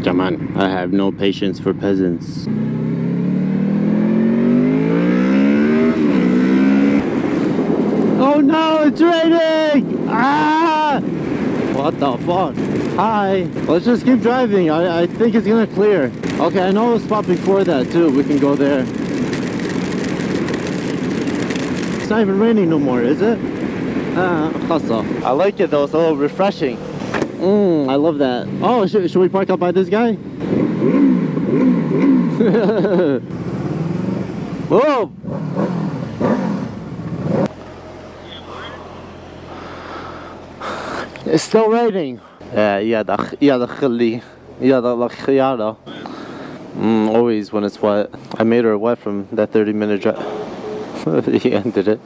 Come on, I have no patience for peasants. Oh no, it's raining! Ah! What the fuck? Hi. Let's just keep driving. I think it's gonna clear. Okay, I know a spot before that too. We can go there. It's not even raining no more, is it? Khasa. I like it though. It's a little refreshing. I love that. Oh, should we park up by this guy? Whoa! It's still raining. Always when it's wet. I made her wet from that 30-minute drive. He ended it.